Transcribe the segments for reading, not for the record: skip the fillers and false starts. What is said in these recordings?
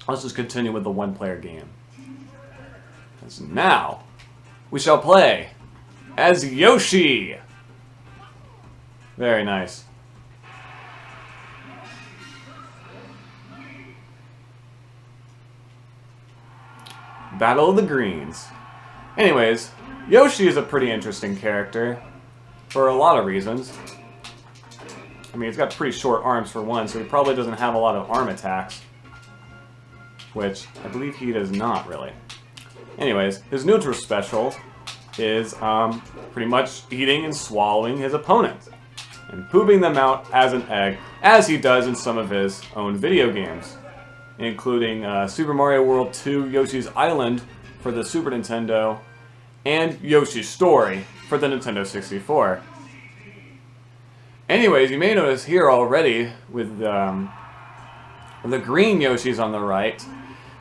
let's just continue with the one-player game. Because now, we shall play as Yoshi! Very nice. Battle of the Greens. Anyways, Yoshi is a pretty interesting character for a lot of reasons. I mean, he's got pretty short arms for one, so he probably doesn't have a lot of arm attacks. Which, I believe he does not, really. Anyways, his neutral special is pretty much eating and swallowing his opponent. And pooping them out as an egg, as he does in some of his own video games. Including Super Mario World 2 Yoshi's Island for the Super Nintendo, and Yoshi's Story for the Nintendo 64. Anyways, you may notice here already with the green Yoshis on the right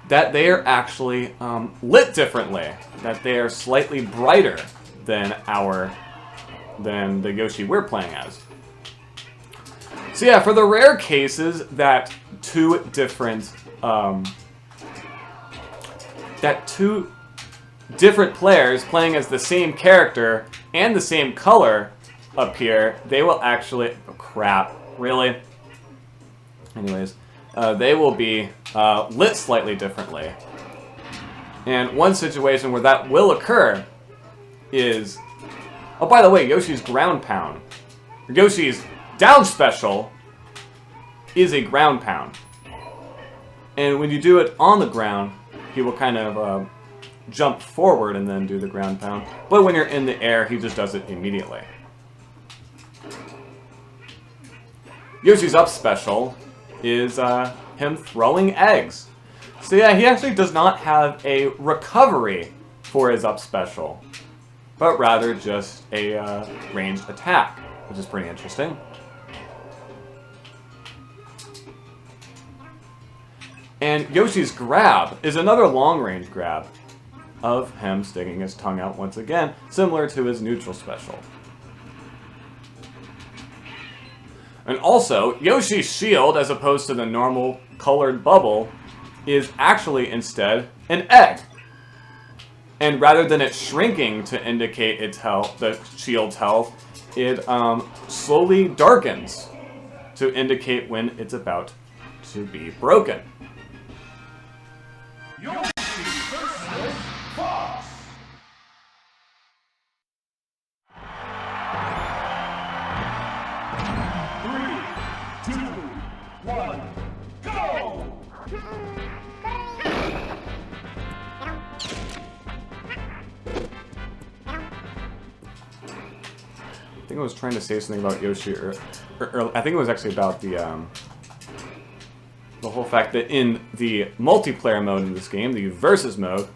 that they are actually lit differently. That they are slightly brighter than the Yoshi we're playing as. So yeah, for the rare cases that two different players playing as the same character and the same color appear, they will actually... Oh, crap. Really? Anyways, they will be lit slightly differently. And one situation where that will occur is... Oh, by the way, Yoshi's ground pound. Yoshi's down special is a ground pound. And when you do it on the ground, he will kind of jump forward and then do the ground pound. But when you're in the air, he just does it immediately. Yoshi's up special is him throwing eggs. So yeah, he actually does not have a recovery for his up special, but rather just a ranged attack, which is pretty interesting. And Yoshi's grab is another long-range grab of him sticking his tongue out once again, similar to his neutral special. And also, Yoshi's shield, as opposed to the normal colored bubble, is actually instead an egg. And rather than it shrinking to indicate its health, the shield's health, it slowly darkens to indicate when it's about to be broken. Yoshi versus Fox. I think I was trying to say something about Yoshi, or I think it was actually about the whole fact that in the multiplayer mode in this game, the versus mode,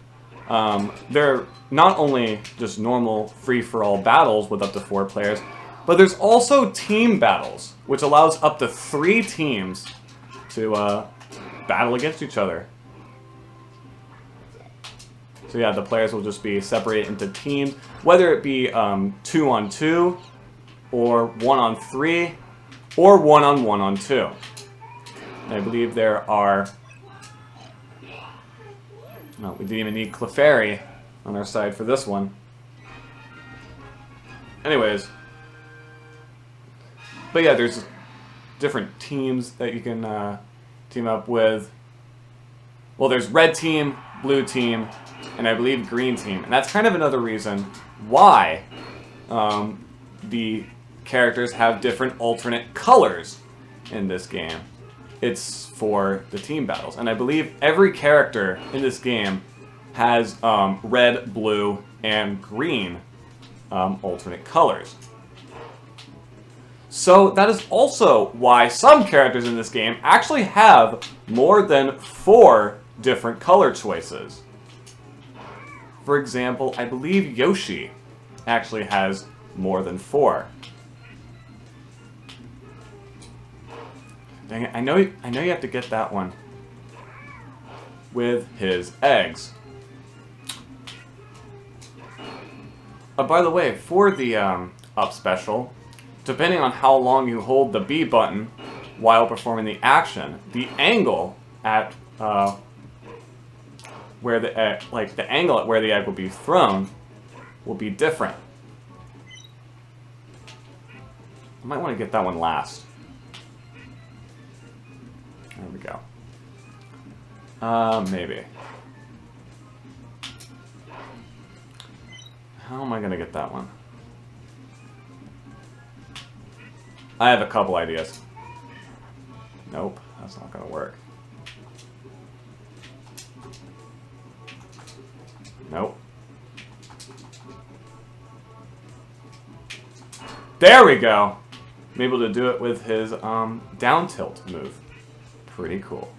they're not only just normal free-for-all battles with up to 4 players, but there's also team battles, which allows up to 3 teams to battle against each other. So yeah, the players will just be separated into teams, whether it be 2-on-2, or 1-on-3, or 1-on-1-on-2. And I believe there are... No, we didn't even need Clefairy on our side for this one. Anyways. But yeah, there's different teams that you can team up with. Well, there's red team, blue team, and I believe green team. And that's kind of another reason why the characters have different alternate colors in this game. It's for the team battles. And I believe every character in this game has red, blue, and green alternate colors. So that is also why some characters in this game actually have more than 4 different color choices. For example, I believe Yoshi actually has more than 4. Dang it, I know you have to get that one with his eggs. By the way, for the up special, depending on how long you hold the B button while performing the action, the angle at where the egg, like the angle at where the egg will be thrown will be different. I might want to get that one last. There we go. Maybe. How am I going to get that one? I have a couple ideas. Nope, that's not going to work. Nope. There we go! I'm able to do it with his down tilt move. Pretty cool.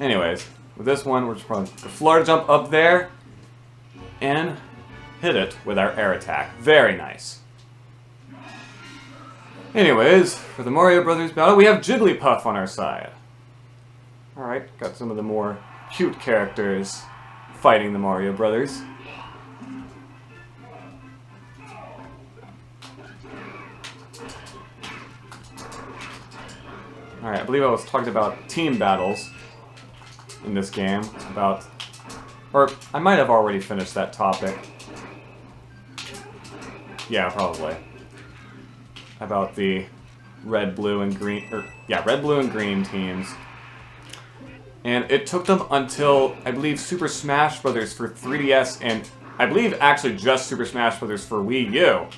Anyways, with this one, we're just going to floor jump up there and hit it with our air attack. Very nice. Anyways, for the Mario Brothers battle, we have Jigglypuff on our side. Alright, got some of the more cute characters fighting the Mario Brothers. Alright, I believe I was talking about team battles in this game. Or I might have already finished that topic. Yeah, probably. About the red, blue, and green, red, blue, and green teams. And it took them until, I believe, Super Smash Bros. For 3DS, and I believe actually just Super Smash Bros. For Wii U,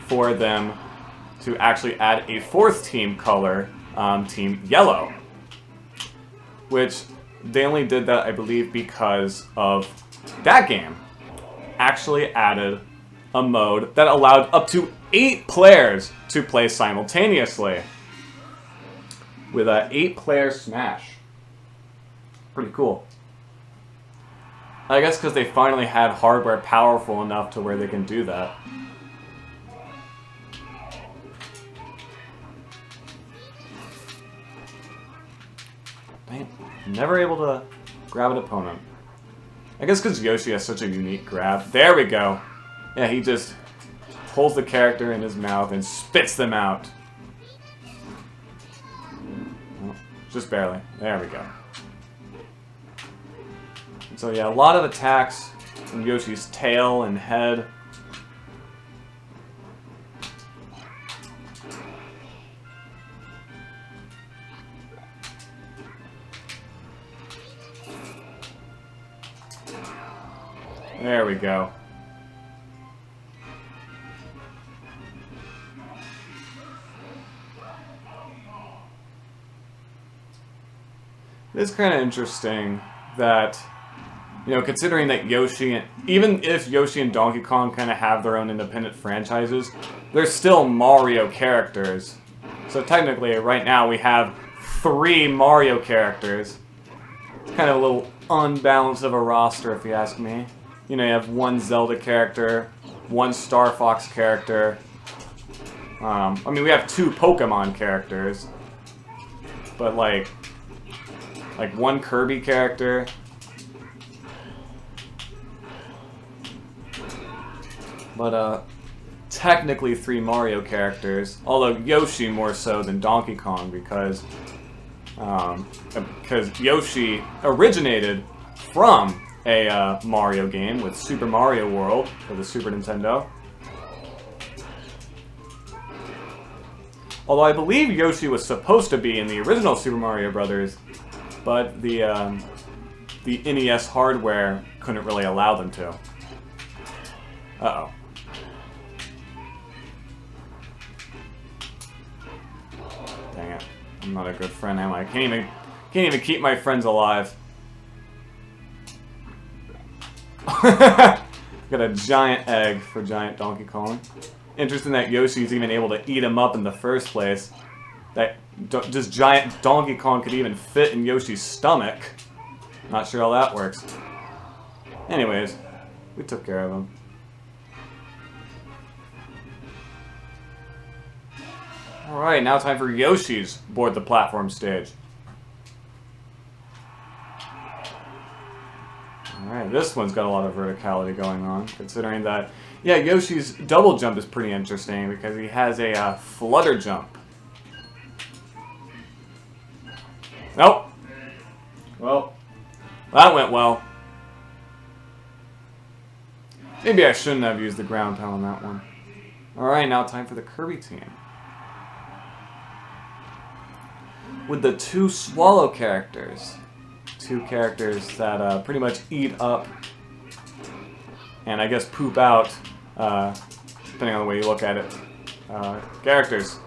for them to actually add a fourth team color, Team Yellow. Which, they only did that, I believe, because of that game actually added a mode that allowed up to 8 players to play simultaneously. With a 8-player Smash. Pretty cool. I guess because they finally had hardware powerful enough to where they can do that. Dang, never able to grab an opponent. I guess because Yoshi has such a unique grab. There we go. Yeah, he just pulls the character in his mouth and spits them out. Oh, just barely. There we go. So yeah, a lot of attacks from Yoshi's tail and head. There we go. It's kind of interesting that, you know, considering that Yoshi, even if Yoshi and Donkey Kong kind of have their own independent franchises, they're still Mario characters. So technically, right now, we have 3 Mario characters. It's kind of a little unbalanced of a roster, if you ask me. You know, you have 1 Zelda character, 1 Star Fox character. I mean, we have 2 Pokemon characters. But, like 1 Kirby character. But, technically 3 Mario characters. Although Yoshi more so than Donkey Kong because Yoshi originated from a Mario game with Super Mario World for the Super Nintendo. Although I believe Yoshi was supposed to be in the original Super Mario Brothers, but the NES hardware couldn't really allow them to. Uh-oh. Dang it. I'm not a good friend, am I? I can't even keep my friends alive. Got a giant egg for giant Donkey Kong. Interesting that Yoshi's even able to eat him up in the first place. That just giant Donkey Kong could even fit in Yoshi's stomach. Not sure how that works. Anyways, we took care of him. Alright, now time for Yoshi's board the platform stage. Alright, this one's got a lot of verticality going on, considering that, yeah, Yoshi's double jump is pretty interesting because he has a flutter jump. Nope. Well, That went well. Maybe I shouldn't have used the ground pound on that one. Alright, now time for the Kirby team. With the two swallow characters. Two characters that pretty much eat up and I guess poop out, depending on the way you look at it, characters.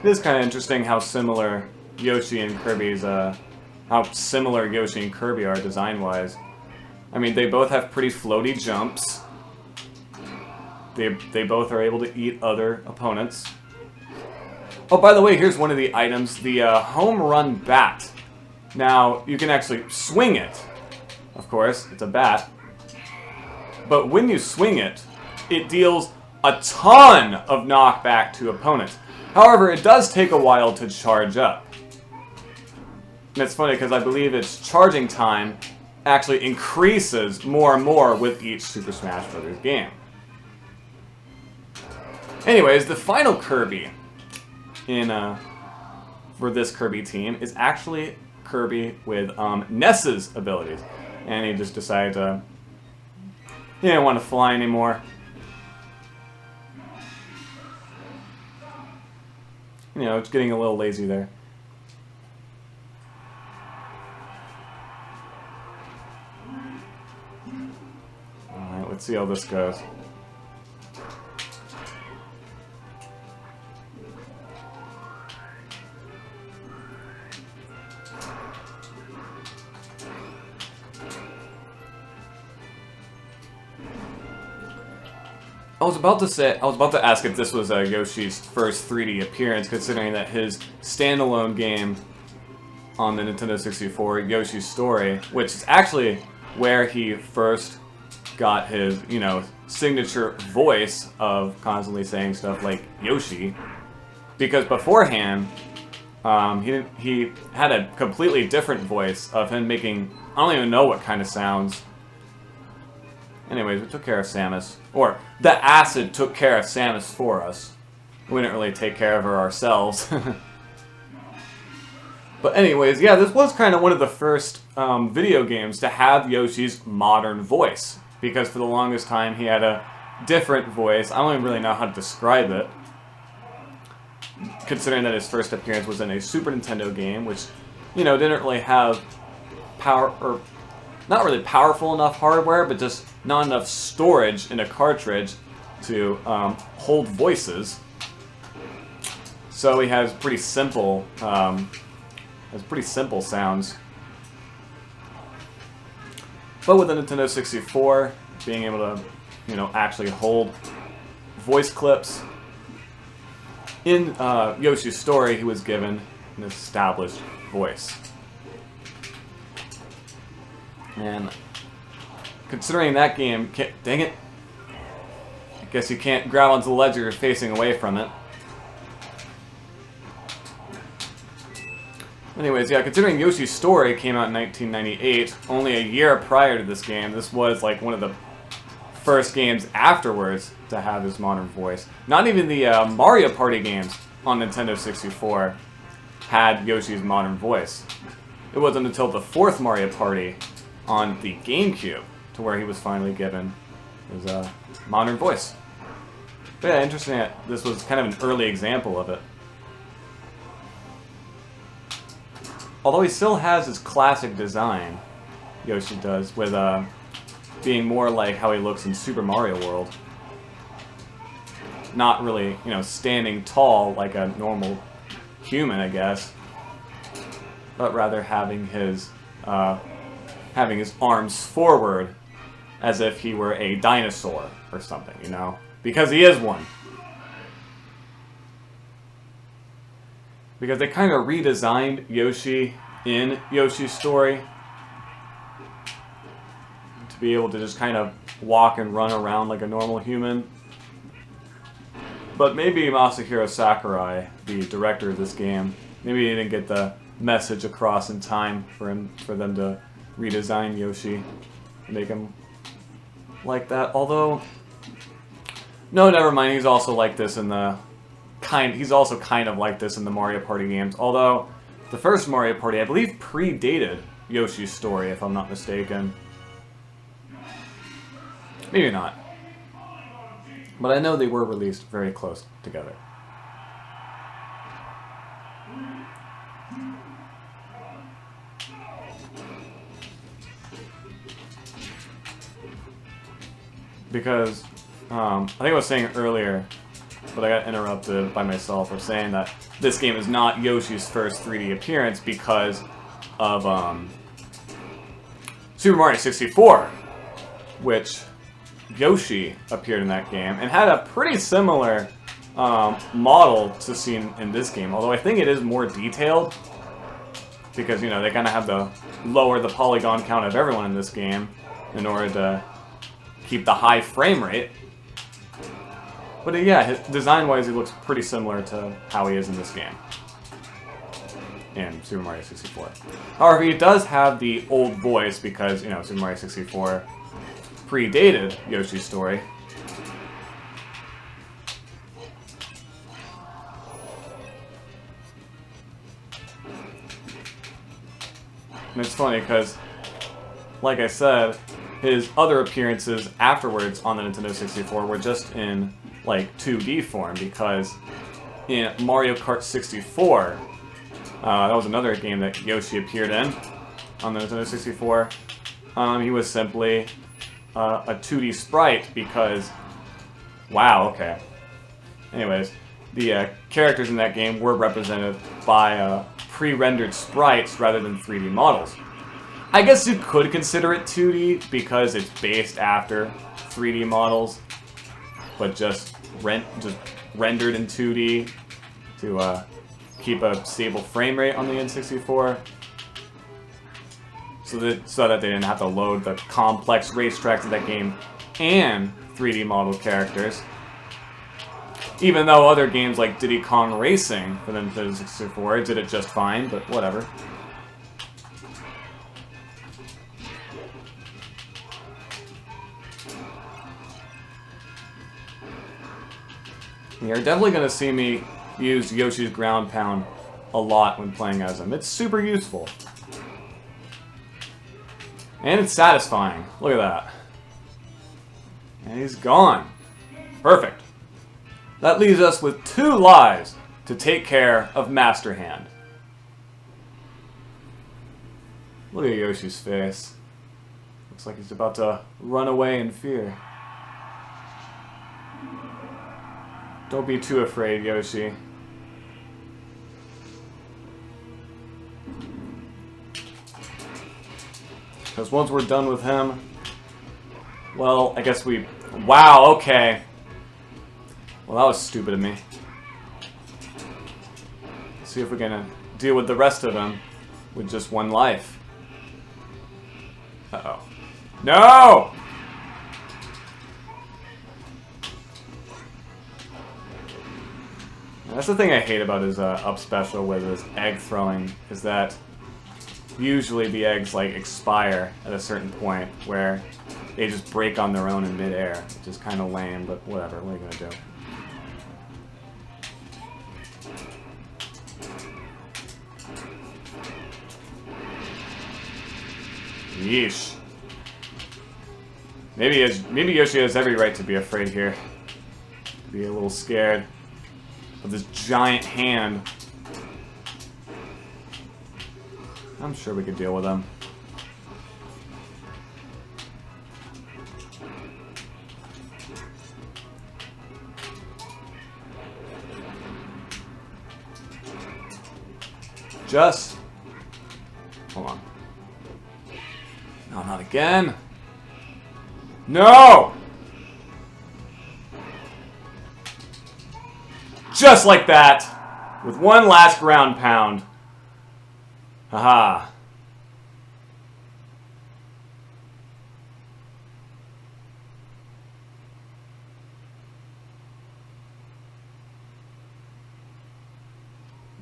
It is kind of interesting how similar Yoshi and Kirby's, how similar Yoshi and Kirby are design-wise. I mean, they both have pretty floaty jumps. They both are able to eat other opponents. Oh, by the way, here's one of the items, the home run bat. Now, you can actually swing it. Of course, it's a bat. But when you swing it, it deals a ton of knockback to opponents. However, it does take a while to charge up. And it's funny because I believe its charging time actually increases more and more with each Super Smash Bros. Game. Anyways, the final Kirby for this Kirby team is actually Kirby with Ness's abilities. And he just decided to... he didn't want to fly anymore. You know, it's getting a little lazy there. Alright, let's see how this goes. I was about to ask if this was Yoshi's first 3D appearance, considering that his standalone game on the Nintendo 64, Yoshi's Story, which is actually where he first got his, you know, signature voice of constantly saying stuff like Yoshi, because beforehand, he had a completely different voice of him making, I don't even know what kind of sounds. Anyways, we took care of Samus. Or, the acid took care of Samus for us. We didn't really take care of her ourselves. But anyways, yeah, this was kind of one of the first video games to have Yoshi's modern voice. Because for the longest time, he had a different voice. I don't even really know how to describe it. Considering that his first appearance was in a Super Nintendo game, which, you know, didn't really have power, or not really powerful enough hardware, but just not enough storage in a cartridge to hold voices. So he has pretty simple, sounds. But with the Nintendo 64, being able to, you know, actually hold voice clips. In Yoshi's Story, he was given an established voice. And considering that game, dang it, I guess you can't grab onto the ledge or you're facing away from it. Anyways, yeah, considering Yoshi's Story came out in 1998, only a year prior to this game, this was like one of the first games afterwards to have his modern voice. Not even the Mario Party games on Nintendo 64 had Yoshi's modern voice. It wasn't until the fourth Mario Party on the GameCube to where he was finally given his modern voice. But yeah, interesting that this was kind of an early example of it. Although he still has his classic design, Yoshi does, with being more like how he looks in Super Mario World. Not really, you know, standing tall like a normal human, I guess, but rather having his arms forward as if he were a dinosaur or something, you know? Because he is one. Because they kind of redesigned Yoshi in Yoshi's Story to be able to just kind of walk and run around like a normal human. But maybe Masahiro Sakurai, the director of this game, maybe he didn't get the message across in time for them to redesign Yoshi and make him like that. Although, No, never mind. He's also like this in the He's also kind of like this in the Mario Party games. Although the first Mario Party, I believe, predated Yoshi's story, if I'm not mistaken. Maybe not. But I know they were released very close together. Because, I think I was saying earlier, but I got interrupted by myself, of saying that this game is not Yoshi's first 3D appearance because of Super Mario 64, which Yoshi appeared in that game and had a pretty similar model to see in this game, although I think it is more detailed because, you know, they kind of have to lower the polygon count of everyone in this game in order to keep the high frame rate. But yeah, design-wise, he looks pretty similar to how he is in this game. In Super Mario 64. However, he does have the old voice because, you know, Super Mario 64 predated Yoshi's story. And it's funny because, like I said, his other appearances afterwards on the Nintendo 64 were just in, like, 2D form, because in Mario Kart 64, that was another game that Yoshi appeared in on the Nintendo 64, he was simply a 2D sprite because, wow, okay. Anyways, the characters in that game were represented by pre-rendered sprites rather than 3D models. I guess you could consider it 2D because it's based after 3D models, but just rendered in 2D to keep a stable frame rate on the N64, so that they didn't have to load the complex racetracks of that game and 3D model characters. Even though other games like Diddy Kong Racing for the Nintendo 64 did it just fine, but whatever. You're definitely going to see me use Yoshi's Ground Pound a lot when playing as him. It's super useful. And it's satisfying. Look at that. And he's gone. Perfect. That leaves us with 2 lives to take care of Master Hand. Look at Yoshi's face. Looks like he's about to run away in fear. Don't be too afraid, Yoshi. Because once we're done with him, well, I guess we... Wow, okay. Well, that was stupid of me. Let's see if we're gonna deal with the rest of them with just 1 life. Uh-oh. No! That's the thing I hate about his up special with his egg throwing, is that usually the eggs like expire at a certain point where they just break on their own in midair, which is kind of lame, but whatever, what are you gonna do? Yeesh. Maybe Yoshi has every right to be afraid here. Be a little scared of this giant hand. I'm sure we could deal with him. Just... Hold on. No, not again. No! Just like that, with 1 last ground pound. Haha.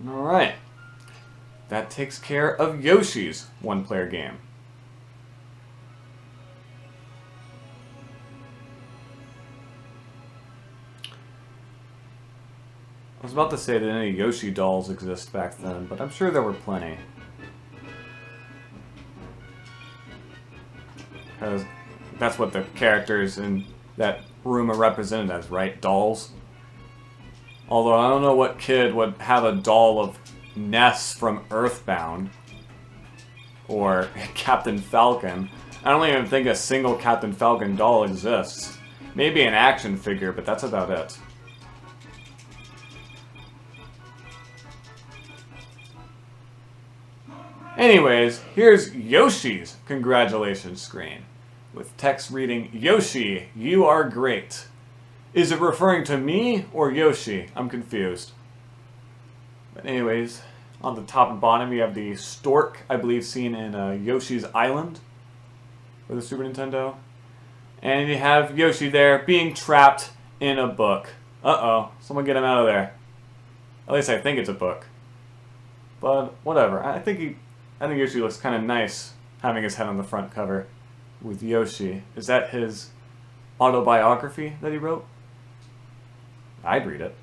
Alright. That takes care of Yoshi's 1-player game. I was about to say that any Yoshi dolls exist back then, but I'm sure there were plenty. Because that's what the characters in that room are represented as, right? Dolls. Although I don't know what kid would have a doll of Ness from Earthbound. Or Captain Falcon. I don't even think a single Captain Falcon doll exists. Maybe an action figure, but that's about it. Anyways, here's Yoshi's congratulations screen, with text reading, "Yoshi, you are great." Is it referring to me or Yoshi? I'm confused. But anyways, on the top and bottom you have the stork, I believe seen in Yoshi's Island for the Super Nintendo. And you have Yoshi there being trapped in a book. Uh-oh, someone get him out of there. At least I think it's a book. But whatever, I think Yoshi looks kind of nice having his head on the front cover with Yoshi. Is that his autobiography that he wrote? I'd read it.